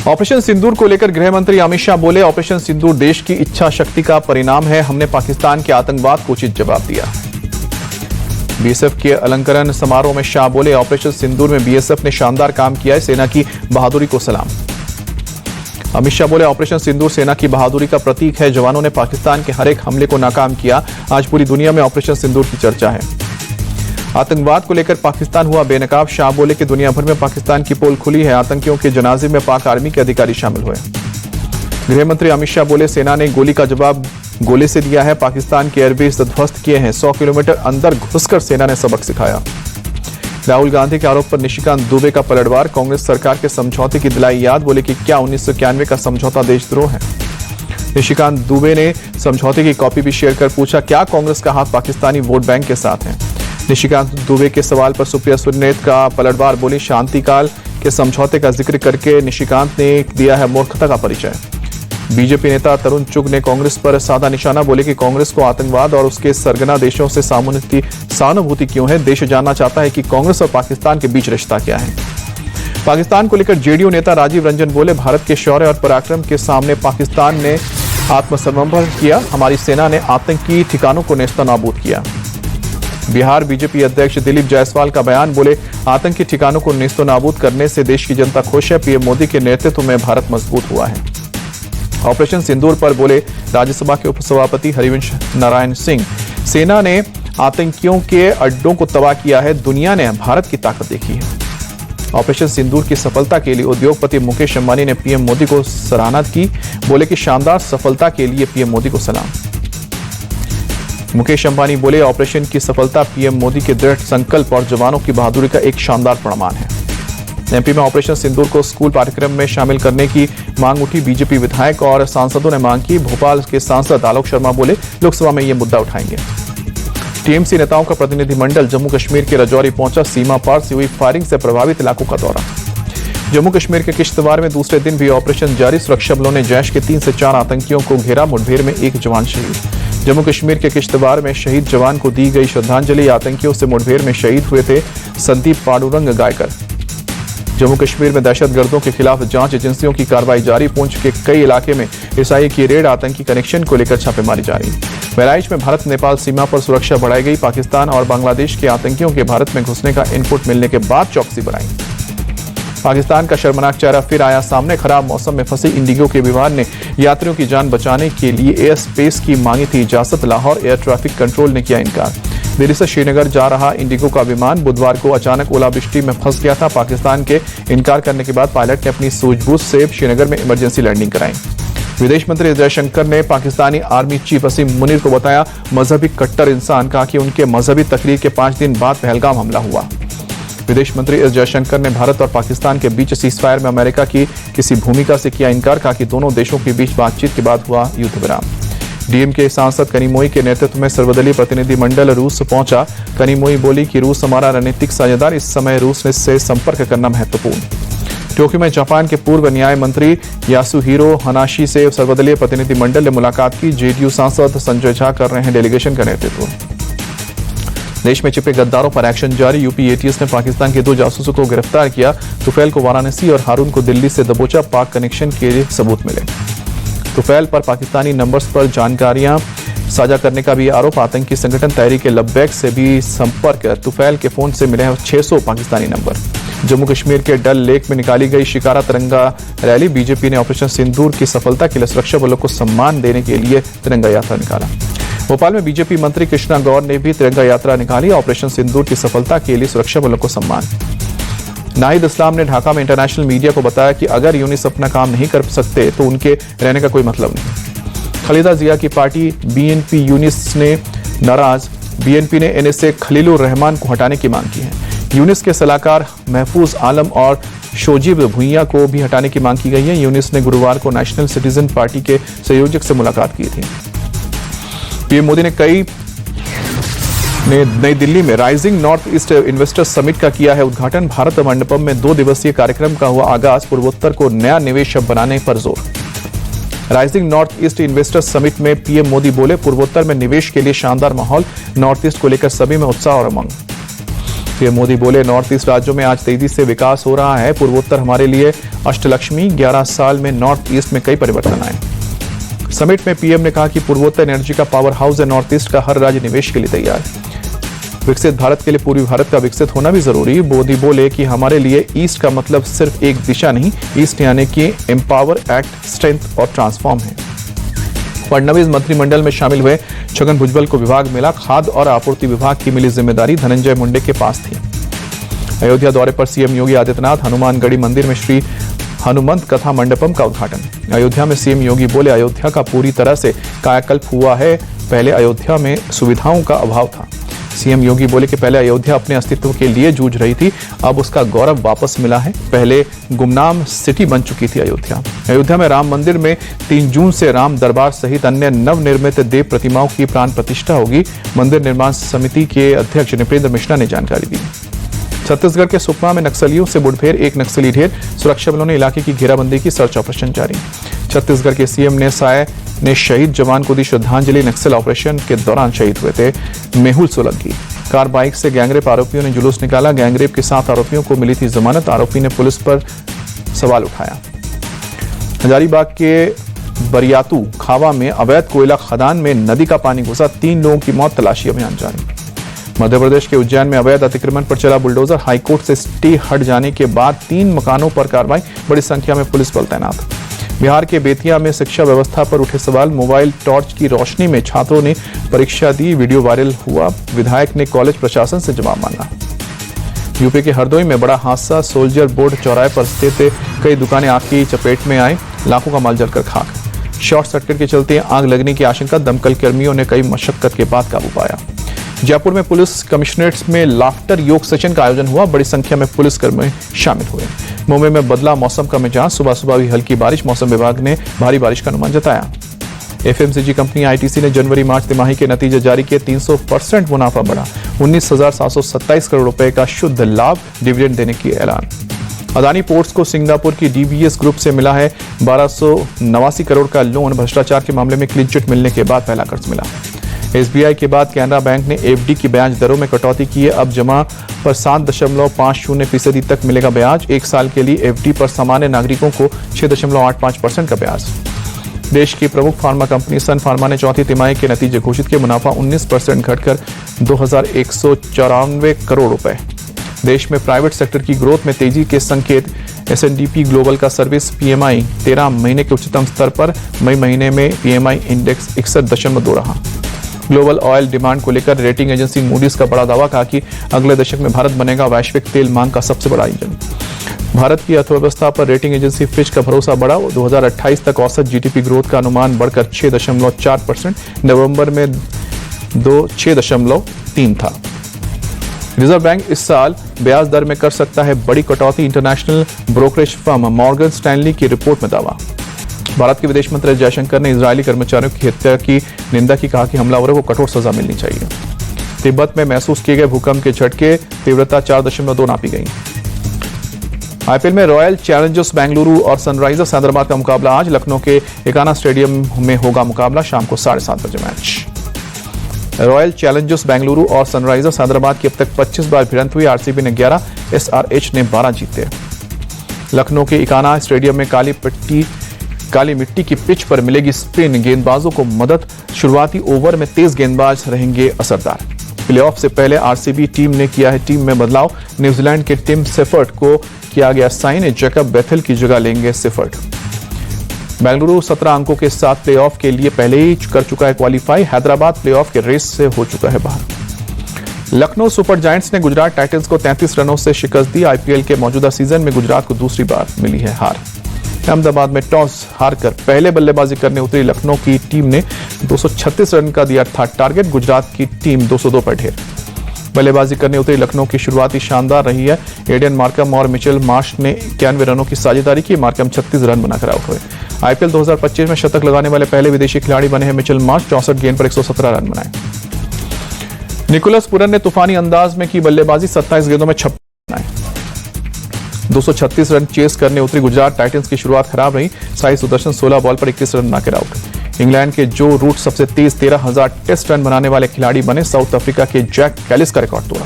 Operation सिंदूर को लेकर गृह मंत्री अमित शाह बोले, ऑपरेशन सिंदूर देश की इच्छा शक्ति का परिणाम है। हमने पाकिस्तान के आतंकवाद को उचित जवाब दिया। बीएसएफ के अलंकरण समारोह में शाह बोले, ऑपरेशन सिंदूर में बीएसएफ ने शानदार काम किया है। सेना की बहादुरी को सलाम। अमित शाह बोले, ऑपरेशन सिंदूर सेना की बहादुरी का प्रतीक है। जवानों ने पाकिस्तान के हर एक हमले को नाकाम किया। आज पूरी दुनिया में ऑपरेशन सिंदूर की चर्चा है। आतंकवाद को लेकर पाकिस्तान हुआ बेनकाब। शाह बोले कि दुनिया भर में पाकिस्तान की पोल खुली है। आतंकियों के जनाजे में पाक आर्मी के अधिकारी शामिल हुए। गृह मंत्री अमित शाह बोले, सेना ने गोली का जवाब गोले से दिया है। पाकिस्तान के एयरबेस ध्वस्त किए हैं। 100 किलोमीटर अंदर घुसकर सेना ने सबक सिखाया। राहुल गांधी के आरोप पर निशिकांत दुबे का पलटवार। कांग्रेस सरकार के समझौते की दिलाई याद। बोले कि क्या 1991 का समझौता देशद्रोह है। निशिकांत दुबे ने समझौते की कॉपी भी शेयर कर पूछा, क्या कांग्रेस का हाथ पाकिस्तानी वोट बैंक के साथ है। निशिकांत दुबे के सवाल पर सुप्रिया सुले का पलटवार। बोली, शांतिकाल के समझौते का जिक्र करके निशिकांत ने दिया है मूर्खता का परिचय। बीजेपी नेता तरुण चुग ने कांग्रेस पर साधा निशाना। बोले कि कांग्रेस को आतंकवाद और उसके सरगना देशों से सहानुभूति क्यों है। देश जानना चाहता है कि कांग्रेस और पाकिस्तान के बीच रिश्ता क्या है। पाकिस्तान को लेकर जेडीयू नेता राजीव रंजन बोले, भारत के शौर्य और पराक्रम के सामने पाकिस्तान ने आत्मसमर्पण किया। हमारी सेना ने आतंकी ठिकानों को नेस्तनाबूद किया। बिहार बीजेपी अध्यक्ष दिलीप जायसवाल का बयान। बोले, आतंकी ठिकानों को नेस्तनाबूद करने से देश की जनता खुश है। पीएम मोदी के नेतृत्व में भारत मजबूत हुआ है। ऑपरेशन सिंदूर पर बोले राज्यसभा के उपसभापति हरिवंश नारायण सिंह, सेना ने आतंकियों के अड्डों को तबाह किया है। दुनिया ने भारत की ताकत देखी है। ऑपरेशन सिंदूर की सफलता के लिए उद्योगपति मुकेश अंबानी ने पीएम मोदी को सराहना की। बोले कि शानदार सफलता के लिए पीएम मोदी को सलाम। मुकेश अंबानी बोले, ऑपरेशन की सफलता पीएम मोदी के दृढ़ संकल्प और जवानों की बहादुरी का एक शानदार प्रमाण है। एमपी में ऑपरेशन सिंदूर को स्कूल पाठ्यक्रम में शामिल करने की मांग उठी। बीजेपी विधायक और सांसदों ने मांग की। भोपाल के सांसद आलोक शर्मा बोले, लोकसभा में यह मुद्दा उठाएंगे। टीएमसी नेताओं का प्रतिनिधिमंडल जम्मू कश्मीर के राजौरी पहुंचा। सीमा पार से हुई फायरिंग से प्रभावित इलाकों का दौरा। जम्मू कश्मीर के किश्तवाड़ में दूसरे दिन भी ऑपरेशन जारी। सुरक्षा बलों ने जैश के 3 से 4 आतंकियों को घेरा। मुठभेड़ में 1 जवान शहीद। जम्मू कश्मीर के किश्तवाड़ में शहीद जवान को दी गई श्रद्धांजलि। आतंकियों से मुठभेड़ में शहीद हुए थे संदीप पांडुरंग गायकर। जम्मू कश्मीर में दहशतगर्दों के खिलाफ जांच एजेंसियों की कार्रवाई जारी। पुंछ के कई इलाके में एसआई की रेड। आतंकी कनेक्शन को लेकर छापेमारी जारी। बहराइच में भारत नेपाल सीमा पर सुरक्षा बढ़ाई गई। पाकिस्तान और बांग्लादेश के आतंकियों के भारत में घुसने का इनपुट मिलने के बाद चौकसी बढ़ाई। पाकिस्तान का शर्मनाक चेहरा फिर आया सामने। खराब मौसम में फंसी इंडिगो के विमान ने यात्रियों की जान बचाने के लिए एयर स्पेस की मांगी थी इजाजत। लाहौर एयर ट्रैफिक कंट्रोल ने किया इनकार। दिल्ली से श्रीनगर जा रहा इंडिगो का विमान बुधवार को अचानक ओलावृष्टि में फंस गया था। पाकिस्तान के इनकार करने के बाद पायलट ने अपनी सूझबूझ से श्रीनगर में इमरजेंसी लैंडिंग कराई। विदेश मंत्री जयशंकर ने पाकिस्तानी आर्मी चीफ असीम मुनीर को बताया मजहबी कट्टर इंसान। कहा कि उनके मजहबी तकरीर के 5 दिन बाद पहलगाम हमला हुआ। विदेश मंत्री एस जयशंकर ने भारत और पाकिस्तान के बीच सीजफायर में अमेरिका की किसी भूमिका से किया इनकार। कहा कि दोनों देशों के बीच बातचीत के बाद हुआ युद्ध विराम। डीएमके सांसद कनिमोई के नेतृत्व में सर्वदलीय प्रतिनिधिमंडल रूस पहुंचा। कनिमोई बोली कि रूस हमारा रणनीतिक साझेदार। इस समय रूस से संपर्क करना महत्वपूर्ण। टोक्यो में जापान के पूर्व न्याय मंत्री यासुहिरो हनाशी से सर्वदलीय प्रतिनिधिमंडल ने मुलाकात की। जेडीयू सांसद संजय झा कर रहे हैं डेलीगेशन का नेतृत्व। देश में छिपे गद्दारों पर एक्शन जारी। यूपी एटीएस ने पाकिस्तान के 2 जासूसों को गिरफ्तार किया। तुफैल को वाराणसी और हारून को दिल्ली से दबोचा। पाक कनेक्शन के सबूत मिले। तुफैल पर पाकिस्तानी नंबर्स पर जानकारियां साझा करने का भी आरोप। आतंकी संगठन तहरीक लब्बैक से भी संपर्क। तुफैल के फोन से मिले हैं 600 पाकिस्तानी नंबर। जम्मू कश्मीर के डल लेक में निकाली गई शिकारा तिरंगा रैली। बीजेपी ने ऑपरेशन सिंदूर की सफलता के लिए सुरक्षा बलों को सम्मान देने के लिए तिरंगा यात्रा निकाला। भोपाल में बीजेपी मंत्री कृष्णा गौर ने भी तिरंगा यात्रा निकाली। ऑपरेशन सिंदूर की सफलता के लिए सुरक्षा बलों को सम्मान। नाहिद इस्लाम ने ढाका में इंटरनेशनल मीडिया को बताया कि अगर यूनिस अपना काम नहीं कर सकते तो उनके रहने का कोई मतलब नहीं। खालिदा जिया की पार्टी बीएनपी यूनिस ने नाराज। बीएनपी ने एनएसए खलीलुर रहमान को हटाने की मांग की है। यूनिस के सलाहकार महफूज आलम और शोजीब भुइया को भी हटाने की मांग की गई है। यूनिस ने गुरुवार को नेशनल सिटीजन पार्टी के संयोजक से मुलाकात की थी। पीएम मोदी ने नई दिल्ली में rising north east investors summit का किया है उद्घाटन। भारत मंडपम में 2 दिवसीय कार्यक्रम का हुआ आगाज। पूर्वोत्तर को नया निवेश हब बनाने पर जोर। Rising north east investors summit में पीएम मोदी बोले, पूर्वोत्तर में निवेश के लिए शानदार माहौल। नॉर्थ ईस्ट को लेकर सभी में उत्साह और उमंग। पीएम मोदी बोले, नॉर्थ ईस्ट राज्यों में आज तेजी से विकास हो रहा है। पूर्वोत्तर हमारे लिए अष्टलक्ष्मी, 11 साल में नॉर्थ ईस्ट में कई परिवर्तन आए। समिट में पीएम ने कहा कि पूर्वोत्तर एनर्जी का पावर हाउस है, नॉर्थ ईस्ट का हर राज्य निवेश के लिए तैयार है। विकसित भारत के लिए पूर्वी भारत का विकसित होना भी जरूरी। मोदी बोले कि हमारे लिए ईस्ट का मतलब सिर्फ एक दिशा नहीं, ईस्ट यानी कि एम्पावर, एक्ट, स्ट्रेंथ और ट्रांसफॉर्म है। फडणवीस मंत्रिमंडल में शामिल हुए छगन भुजबल को विभाग मिला। खाद्य और आपूर्ति विभाग की मिली जिम्मेदारी धनंजय मुंडे के पास थी। अयोध्या दौरे पर सीएम योगी आदित्यनाथ, हनुमानगढ़ी मंदिर में श्री हनुमंत कथा मंडपम का उद्घाटन। अयोध्या में सीएम योगी बोले, अयोध्या का पूरी तरह से कायाकल्प हुआ है। पहले अयोध्या में सुविधाओं का अभाव था। सीएम योगी बोले कि पहले अयोध्या अपने अस्तित्व के लिए जूझ रही थी, अब उसका गौरव वापस मिला है। पहले गुमनाम सिटी बन चुकी थी अयोध्या। अयोध्या में राम मंदिर में 3 जून से राम दरबार सहित अन्य नवनिर्मित देव प्रतिमाओं की प्राण प्रतिष्ठा होगी। मंदिर निर्माण समिति के अध्यक्ष नृपेंद्र मिश्रा ने जानकारी दी। छत्तीसगढ़ के सुकमा में नक्सलियों से मुठभेड़, 1 नक्सली ढेर। सुरक्षा बलों ने इलाके की घेराबंदी की, सर्च ऑपरेशन जारी। छत्तीसगढ़ के सीएम ने साय ने शहीद जवान को दी श्रद्धांजलि। नक्सल ऑपरेशन के दौरान शहीद हुए थे मेहुल सोलंकी। कार बाइक से गैंगरेप आरोपियों ने जुलूस निकाला। गैंगरेप के 7 आरोपियों को मिली थी जमानत। आरोपी ने पुलिस पर सवाल उठाया। हजारीबाग के बरियातू खावा में अवैध कोयला खदान में नदी का पानी घुसा, 3 लोगों की मौत। तलाशी अभियान जारी। मध्य प्रदेश के उज्जैन में अवैध अतिक्रमण पर चला बुलडोजर। हाईकोर्ट से स्टे हट जाने के बाद 3 मकानों पर कार्रवाई, बड़ी संख्या में पुलिस बल तैनात। बिहार के बेतिया में शिक्षा व्यवस्था पर उठे सवाल। मोबाइल टॉर्च की रोशनी में छात्रों ने परीक्षा दी, वीडियो वायरल हुआ। विधायक ने कॉलेज प्रशासन से जवाब मांगा। यूपी के हरदोई में बड़ा हादसा। सोल्जर बोर्ड चौराहे पर स्थित कई दुकानें आग की चपेट में आई, लाखों का माल जलकर खाक। शॉर्ट सर्किट के चलते आग लगने की आशंका। दमकल कर्मियों ने कई मशक्कत के बाद काबू पाया। जयपुर में पुलिस कमिश्नरेट्स में लाफ्टर योग सेशन का आयोजन हुआ, बड़ी संख्या में पुलिसकर्मी शामिल हुए। मुंबई में बदला मौसम का मिजाज, सुबह सुबह भी हल्की बारिश। मौसम विभाग ने भारी बारिश का अनुमान जताया। एफएमसीजी कंपनी आईटीसी ने जनवरी मार्च तिमाही के नतीजे जारी किए। 300% मुनाफा बढ़ा, 19,727 करोड़ रुपए का शुद्ध लाभ। डिविडेंड देने की ऐलान। अदानी पोर्ट्स को सिंगापुर की डीबीएस ग्रुप से मिला है 1289 करोड़ का लोन। भ्रष्टाचार के मामले में क्लीन चिट मिलने के बाद पहला कर्ज मिला। एसबीआई के बाद कैनरा बैंक ने एफडी की ब्याज दरों में कटौती की है। अब जमा पर 7.50% तक मिलेगा ब्याज। 1 साल के लिए एफडी पर सामान्य नागरिकों को 6.85% का ब्याज। देश की प्रमुख फार्मा कंपनी सन फार्मा ने चौथी तिमाही के नतीजे घोषित किए। मुनाफा 19% घटकर 2,194 करोड़ रुपए। देश में प्राइवेट सेक्टर की ग्रोथ में तेजी के संकेत। एसएनडीपी ग्लोबल का सर्विस पीएमआई 13 महीने के उच्चतम स्तर पर। मई महीने में पीएमआई इंडेक्स 61.2 रहा। ग्लोबल ऑयल डिमांड को लेकर रेटिंग एजेंसी मूडीज का बड़ा दावा, कहा कि अगले दशक में भारत बनेगा वैश्विक तेल मांग का सबसे बड़ा इंजन। भारत की अर्थव्यवस्था पर रेटिंग एजेंसी फिच का भरोसा बढ़ा। 2028 तक औसत जीडीपी ग्रोथ का अनुमान बढ़कर 6.4%, नवंबर में 6.3 था। रिजर्व बैंक इस साल ब्याज दर में कर सकता है बड़ी कटौती। International brokerage firm Morgan Stanley की रिपोर्ट में दावा। भारत के विदेश मंत्री जयशंकर ने इजरायली कर्मचारियों की हत्या की निंदा की, कहा कि हमलावरों को कठोर सजा मिलनी चाहिए। तिब्बत में महसूस किए गए भूकंप के झटके, तीव्रता 4.2 नापी गई। आईपीएल में रॉयल चैलेंजर्स बेंगलुरु और सनराइजर्स हैदराबाद का मुकाबला आज। लखनऊ के एकाना स्टेडियम में होगा मुकाबला। शाम को 7:30 बजे मैच। रॉयल चैलेंजर्स बेंगलुरु और सनराइजर्स हैदराबाद की अब तक 25 बार भिड़ंत हुई। आरसीबी ने 11, एसआरएच ने 12 जीते। लखनऊ के इकाना स्टेडियम में काली मिट्टी की पिच पर मिलेगी स्पिन, गेंदबाजों को मदद। शुरुआती ओवर में तेज गेंदबाज रहेंगे असरदार। प्लेऑफ से पहले आरसीबी टीम ने किया है टीम में बदलाव। न्यूजीलैंड के टिम सेफर्ट को किया गया साइन, जैकब बेथेल की जगह लेंगे सेफर्ट। बेंगलुरु 17 अंकों के साथ प्लेऑफ के लिए पहले ही कर चुका है क्वालिफाई। हैदराबाद प्लेऑफ के रेस से हो चुका है बाहर। लखनऊ सुपर जायंट्स ने गुजरात टाइटंस को 33 रनों से शिकस्त दी। आईपीएल के मौजूदा सीजन में गुजरात को दूसरी बार मिली है हार। अहमदाबाद में टॉस हारकर पहले बल्लेबाजी करने उतरी लखनऊ की टीम ने 236 रन का दिया था टारगेट। गुजरात की टीम 202 पर ढेर। बल्लेबाजी करने उतरी लखनऊ की शुरुआती शानदार रही है। एडेन मार्कम और मिचेल मार्श ने 91 रनों की साझेदारी की। मार्कम 36 रन बनाकर आउट हुए। आईपीएल 2025 में शतक लगाने वाले पहले विदेशी खिलाड़ी बने हैं मिचेल मार्श। 64 गेंद पर 117 रन बनाए। निकोलस पुरन ने तूफानी अंदाज में की बल्लेबाजी। 27 गेंदों में 56 बनाए। 236 रन चेस करने उतरी गुजरात टाइटंस की शुरुआत खराब रही। साई सुदर्शन 16 बॉल पर 21 रन बनाकर आउट। इंग्लैंड के जो रूट सबसे तेज 13,000 टेस्ट रन बनाने वाले खिलाड़ी बने। साउथ अफ्रीका के जैक कैलिस का रिकॉर्ड तोड़ा।